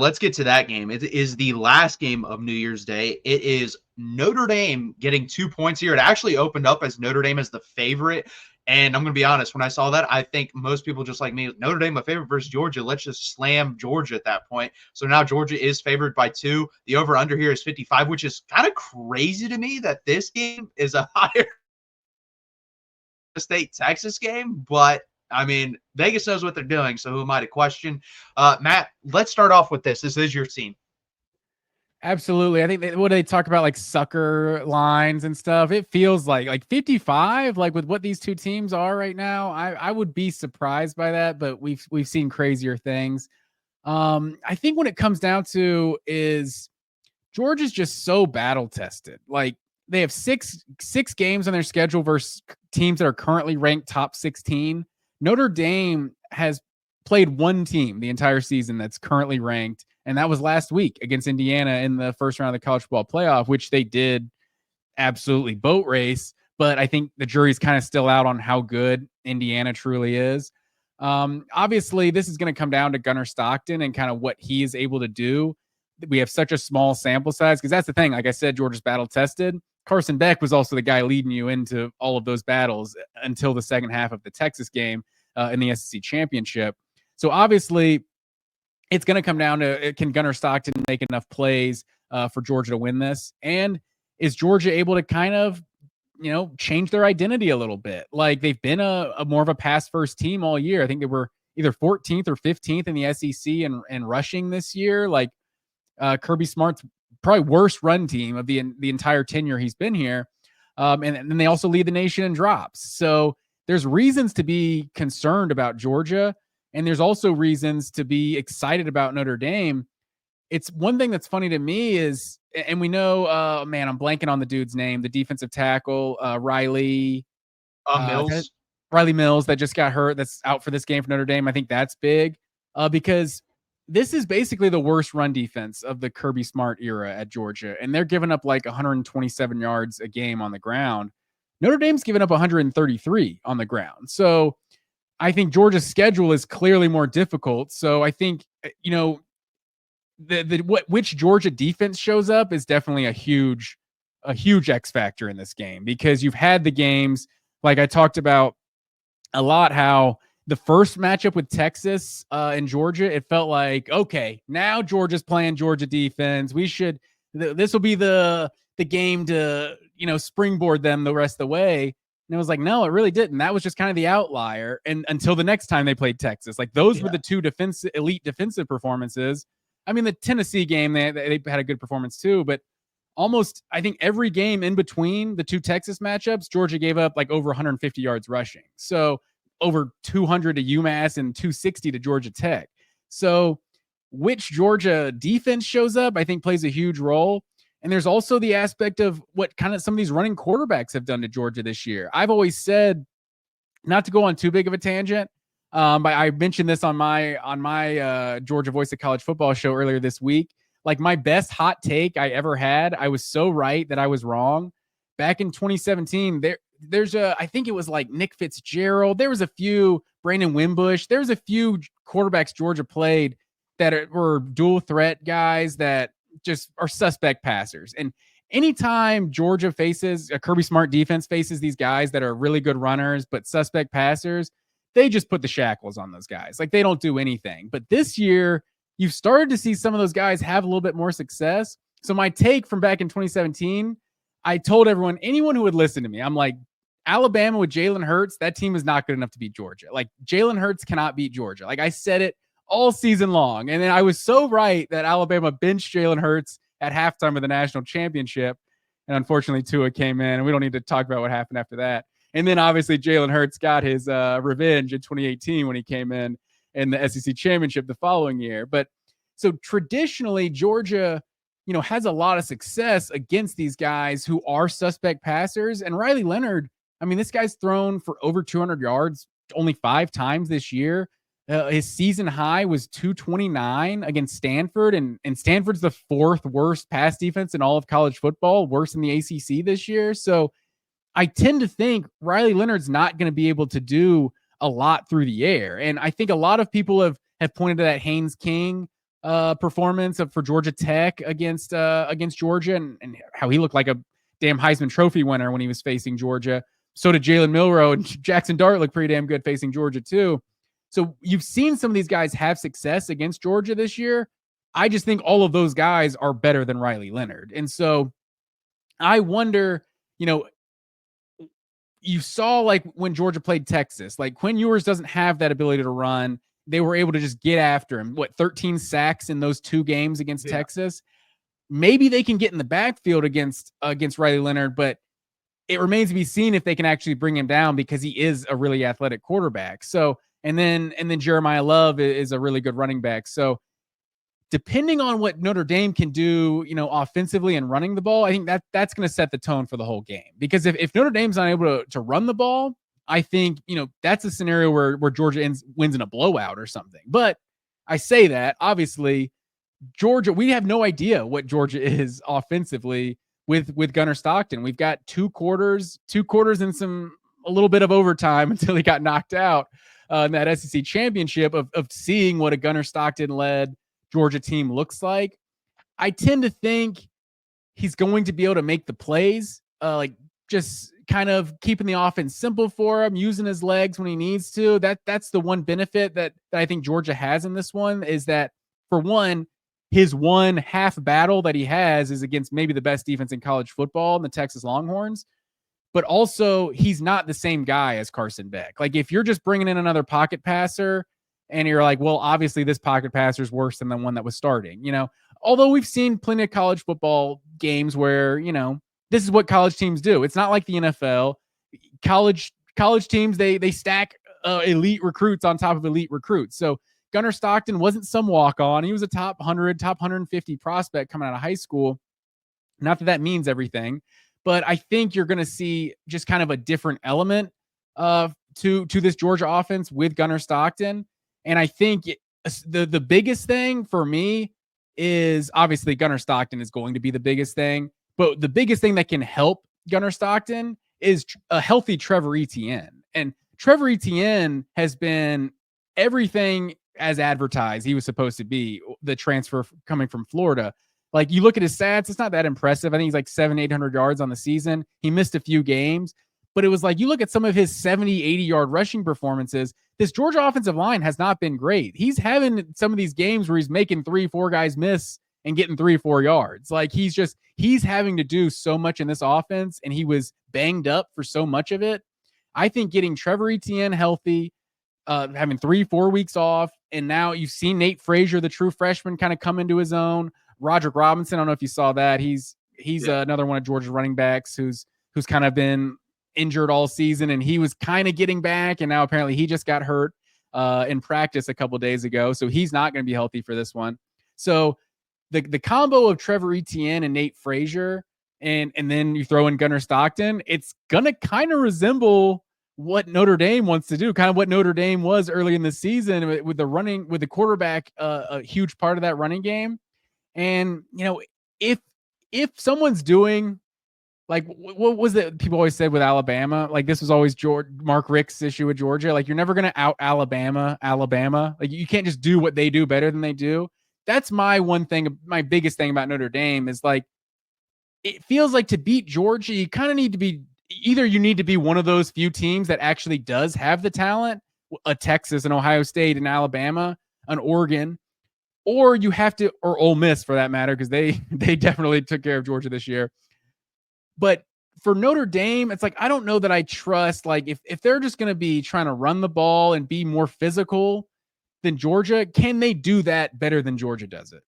Let's get to that game. It is the last game of New Year's Day. It is Notre Dame getting 2 points here. It actually opened up as Notre Dame as the favorite. And I'm going to be honest, when I saw that, I think most people just like me, Notre Dame, a favorite versus Georgia. Let's just slam Georgia at that point. So now Georgia is favored by 2. The over-under here is 55, which is kind of crazy to me that this game is a higher State-Texas game. But I mean, Vegas knows what they're doing, so who am I to question? Matt, let's start off with this. This is your team. Absolutely. I think what they talk about, like sucker lines and stuff, it feels like 55, like with what these two teams are right now. I would be surprised by that, but we've seen crazier things. I think when it comes down to is Georgia's just so battle tested. Like they have six games on their schedule versus teams that are currently ranked top 16. Notre Dame has played one team the entire season that's currently ranked, and that was last week against Indiana in the first round of the college football playoff, which they did absolutely boat race. But I think the jury's kind of still out on how good Indiana truly is. Obviously, this is going to come down to Gunnar Stockton and kind of what he is able to do. We have such a small sample size because that's the thing. Like I said, Georgia's battle tested. Carson Beck was also the guy leading you into all of those battles until the second half of the Texas game in the SEC championship. So obviously, it's going to come down to, can Gunnar Stockton make enough plays for Georgia to win this? And is Georgia able to kind of, change their identity a little bit? Like they've been a more of a pass first team all year. I think they were either 14th or 15th in the SEC and rushing this year. Like Kirby Smart's probably worst run team of the entire tenure he's been here. And then they also lead the nation in drops. So there's reasons to be concerned about Georgia. And there's also reasons to be excited about Notre Dame. It's one thing that's funny to me is, and we know, I'm blanking on the dude's name, the defensive tackle, Riley Mills. Riley Mills that just got hurt. That's out for this game for Notre Dame. I think that's big because this is basically the worst run defense of the Kirby Smart era at Georgia. And they're giving up like 127 yards a game on the ground. Notre Dame's given up 133 on the ground. So I think Georgia's schedule is clearly more difficult. So I think, which Georgia defense shows up is definitely a huge X factor in this game, because you've had the games like I talked about a lot, how the first matchup with Texas and Georgia, it felt like, okay, now Georgia's playing Georgia defense. This will be the game to, springboard them the rest of the way. And it was like, no, it really didn't. That was just kind of the outlier. And until the next time they played Texas, like those were the two elite defensive performances. I mean, the Tennessee game, they had a good performance too, but almost, I think every game in between the two Texas matchups, Georgia gave up like over 150 yards rushing. So over 200 to UMass and 260 to Georgia Tech. So which Georgia defense shows up, I think plays a huge role. And there's also the aspect of what kind of some of these running quarterbacks have done to Georgia this year. I've always said, not to go on too big of a tangent, but I mentioned this on my Georgia Voice of College Football show earlier this week. Like my best hot take I ever had, I was so right that I was wrong. Back in 2017, I think it was like Nick Fitzgerald. There was a few, Brandon Wimbush. There was a few quarterbacks Georgia played that were dual threat guys that just are suspect passers. And anytime Georgia faces a Kirby Smart defense, faces these guys that are really good runners but suspect passers, they just put the shackles on those guys. Like they don't do anything. But this year, you've started to see some of those guys have a little bit more success. So my take from back in 2017, I told anyone who would listen to me, I'm like, Alabama with Jalen Hurts, that team is not good enough to beat Georgia. Like Jalen Hurts cannot beat Georgia. Like I said it all season long. And then I was so right that Alabama benched Jalen Hurts at halftime of the national championship. And unfortunately, Tua came in, and we don't need to talk about what happened after that. And then obviously Jalen Hurts got his revenge in 2018 when he came in the SEC championship the following year. But so traditionally Georgia, has a lot of success against these guys who are suspect passers. And Riley Leonard, I mean, this guy's thrown for over 200 yards only 5 times this year. His season high was 229 against Stanford, and Stanford's the 4th worst pass defense in all of college football, worse than the ACC this year. So I tend to think Riley Leonard's not going to be able to do a lot through the air. And I think a lot of people have pointed to that Haynes King performance for Georgia Tech against Georgia, and how he looked like a damn Heisman Trophy winner when he was facing Georgia. So did Jalen Milroe, and Jackson Dart looked pretty damn good facing Georgia too. So you've seen some of these guys have success against Georgia this year. I just think all of those guys are better than Riley Leonard. And so I wonder, you saw like when Georgia played Texas, like Quinn Ewers doesn't have that ability to run. They were able to just get after him. 13 sacks in those 2 games against Texas. Maybe they can get in the backfield against Riley Leonard, but it remains to be seen if they can actually bring him down, because he is a really athletic quarterback. So, and then Jeremiah Love is a really good running back. So depending on what Notre Dame can do, offensively and running the ball, I think that's going to set the tone for the whole game. Because if Notre Dame's not able to run the ball, I think, that's a scenario where Georgia wins in a blowout or something. But I say that, obviously, Georgia, we have no idea what Georgia is offensively with Gunnar Stockton. We've got 2 quarters and a little bit of overtime until he got knocked out in that SEC championship of seeing what a Gunnar Stockton-led Georgia team looks like. I tend to think he's going to be able to make the plays, like just kind of keeping the offense simple for him, using his legs when he needs to. That's the one benefit that I think Georgia has in this one, is that, for one, his one half battle that he has is against maybe the best defense in college football in the Texas Longhorns. But also, he's not the same guy as Carson Beck. Like, if you're just bringing in another pocket passer and you're like, well, obviously this pocket passer is worse than the one that was starting, although we've seen plenty of college football games where, this is what college teams do. It's not like the NFL. College teams, they stack elite recruits on top of elite recruits. So Gunnar Stockton wasn't some walk-on. He was a top 100, top 150 prospect coming out of high school. Not that means everything, but I think you're going to see just kind of a different element to this Georgia offense with Gunnar Stockton. And I think the biggest thing for me is, obviously, Gunnar Stockton is going to be the biggest thing. But the biggest thing that can help Gunnar Stockton is a healthy Trevor Etienne. And Trevor Etienne has been everything as advertised he was supposed to be, the transfer coming from Florida. Like, you look at his stats, it's not that impressive. I think he's like 700-800 yards on the season. He missed a few games, but it was like, you look at some of his 70-80 yard rushing performances. This Georgia offensive line has not been great. He's having some of these games where he's making 3-4 guys miss and getting 3-4 yards. Like, he's having to do so much in this offense, and he was banged up for so much of it. I think getting Trevor Etienne healthy, having 3-4 weeks off, and now you've seen Nate Frazier, the true freshman, kind of come into his own. Roderick Robinson, I don't know if you saw that. He's another one of Georgia's running backs who's kind of been injured all season, and he was kind of getting back, and now apparently he just got hurt in practice a couple days ago, so he's not going to be healthy for this one. So the combo of Trevor Etienne and Nate Frazier, and then you throw in Gunnar Stockton, it's going to kind of resemble what Notre Dame wants to do, kind of what Notre Dame was early in the season with the quarterback, a huge part of that running game. And, if someone's doing, like, what was it people always said with Alabama? Like, this was always Mark Richt's issue with Georgia. Like, you're never going to out Alabama. Like, you can't just do what they do better than they do. That's my one thing. My biggest thing about Notre Dame is, like, it feels like to beat Georgia, you kind of need to be, either you need to be one of those few teams that actually does have the talent, a Texas, an Ohio State, an Alabama, an Oregon, or you have to, or Ole Miss for that matter, because they definitely took care of Georgia this year. But for Notre Dame, it's like, I don't know that I trust, like, if they're just going to be trying to run the ball and be more physical than Georgia, can they do that better than Georgia does it?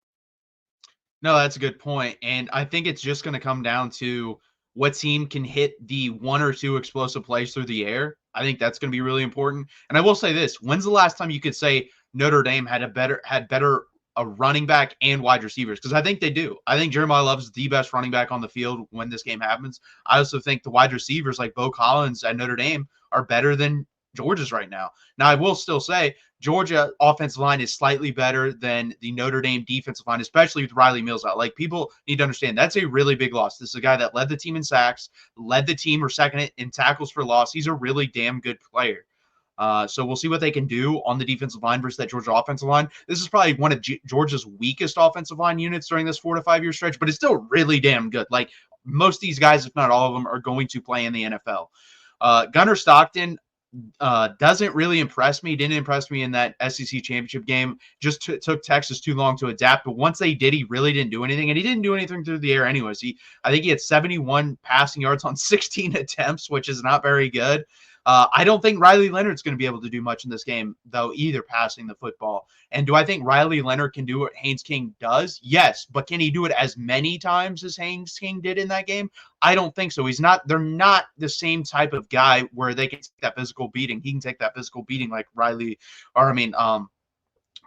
No, that's a good point. And I think it's just going to come down to what team can hit the 1 or 2 explosive plays through the air. I think that's going to be really important. And I will say this, when's the last time you could say Notre Dame had better a running back and wide receivers? Because I think they do. I think Jeremiah Love is the best running back on the field when this game happens. I also think the wide receivers like Bo Collins at Notre Dame are better than Georgia's right now. Now, I will still say Georgia offensive line is slightly better than the Notre Dame defensive line, especially with Riley Mills out. Like, people need to understand that's a really big loss. This is a guy that led the team in sacks, led the team or second in tackles for loss. He's a really damn good player. So we'll see what they can do on the defensive line versus that Georgia offensive line. This is probably one of Georgia's weakest offensive line units during this 4 to 5 year stretch, but it's still really damn good. Like most of these guys, if not all of them, are going to play in the NFL. Gunnar Stockton doesn't really impress me. Didn't impress me in that SEC championship game. Just took Texas too long to adapt. But once they did, he really didn't do anything. And he didn't do anything through the air anyways. I think he had 71 passing yards on 16 attempts, which is not very good. I don't think Riley Leonard's going to be able to do much in this game, though, either passing the football. And do I think Riley Leonard can do what Haynes King does? Yes. But can he do it as many times as Haynes King did in that game? I don't think so. They're not the same type of guy where they can take that physical beating. He can take that physical beating like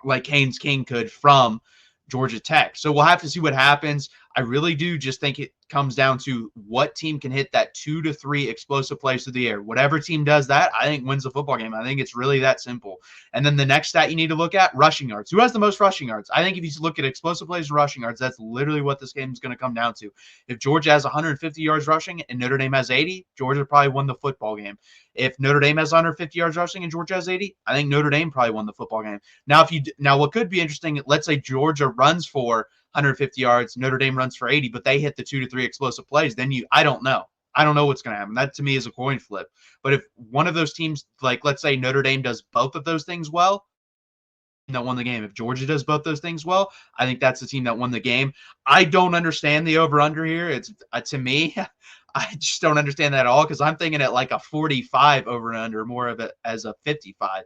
like Haynes King could from Georgia Tech. So we'll have to see what happens. I really do just think it comes down to what team can hit that 2 to 3 explosive plays through the air. Whatever team does that, I think wins the football game. I think it's really that simple. And then the next stat you need to look at, rushing yards. Who has the most rushing yards? I think if you look at explosive plays and rushing yards, that's literally what this game is going to come down to. If Georgia has 150 yards rushing and Notre Dame has 80, Georgia probably won the football game. If Notre Dame has 150 yards rushing and Georgia has 80, I think Notre Dame probably won the football game. Now what could be interesting, let's say Georgia runs for 150 yards, Notre Dame runs for 80, but they hit the 2 to 3 explosive plays, then I don't know. I don't know what's going to happen. That to me is a coin flip. But if one of those teams, like let's say Notre Dame does both of those things well, that won the game. If Georgia does both those things well, I think that's the team that won the game. I don't understand the over-under here. It's to me, I just don't understand that at all because I'm thinking at like a 45 over-under, more of it as a 55.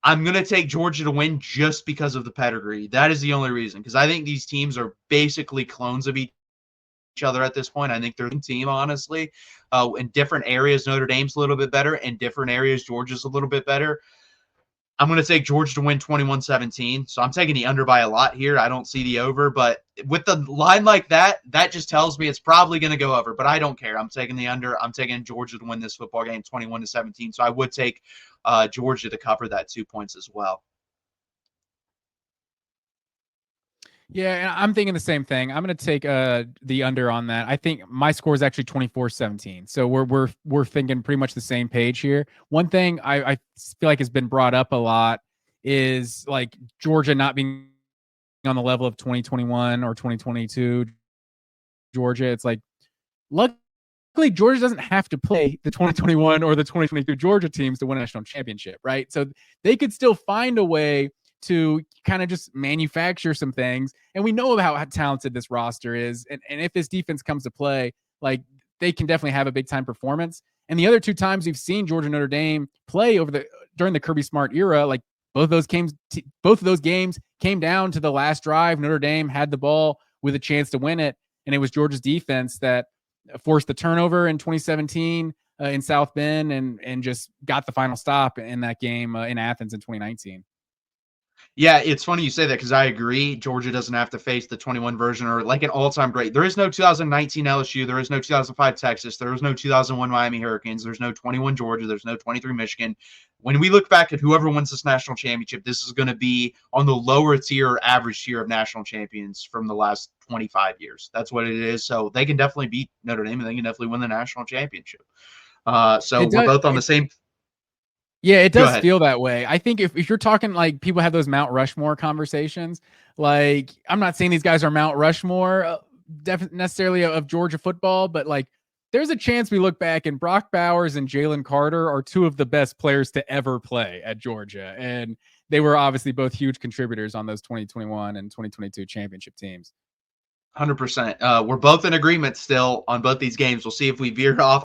I'm going to take Georgia to win just because of the pedigree. That is the only reason, because I think these teams are basically clones of each other at this point. I think they're the team, honestly. In different areas, Notre Dame's a little bit better. In different areas, Georgia's a little bit better. I'm going to take Georgia to win 21-17. So I'm taking the under by a lot here. I don't see the over, but with the line like that, that just tells me it's probably going to go over, but I don't care. I'm taking the under. I'm taking Georgia to win this football game 21-17. So I would take Georgia to cover that 2 points as well. Yeah, and I'm thinking the same thing. I'm going to take the under on that. I think my score is actually 24-17. So we're thinking pretty much the same page here. One thing I feel like has been brought up a lot is like Georgia not being on the level of 2021 or 2022 Georgia. It's like, luckily Georgia doesn't have to play the 2021 or the 2022 Georgia teams to win a national championship, right? So they could still find a way to kind of just manufacture some things. And we know how talented this roster is. And if this defense comes to play, like they can definitely have a big time performance. And the other 2 times we've seen Georgia Notre Dame play during the Kirby Smart era, like both of those games came down to the last drive. Notre Dame had the ball with a chance to win it. And it was Georgia's defense that forced the turnover in 2017 in South Bend and just got the final stop in that game in Athens in 2019. Yeah, it's funny you say that because I agree. Georgia doesn't have to face the 21 version or like an all-time great. There is no 2019 LSU. There is no 2005 Texas. There is no 2001 Miami Hurricanes. There's no 21 Georgia. There's no 23 Michigan. When we look back at whoever wins this national championship, this is going to be on the lower tier, average tier of national champions from the last 25 years. That's what it is. So they can definitely beat Notre Dame and they can definitely win the national championship. So we're both on the same. Yeah, it does feel that way. I think if you're talking like people have those Mount Rushmore conversations, like I'm not saying these guys are Mount Rushmore necessarily of Georgia football, but like there's a chance we look back and Brock Bowers and Jalen Carter are 2 of the best players to ever play at Georgia. And they were obviously both huge contributors on those 2021 and 2022 championship teams. 100%. We're both in agreement still on both these games. We'll see if we veer off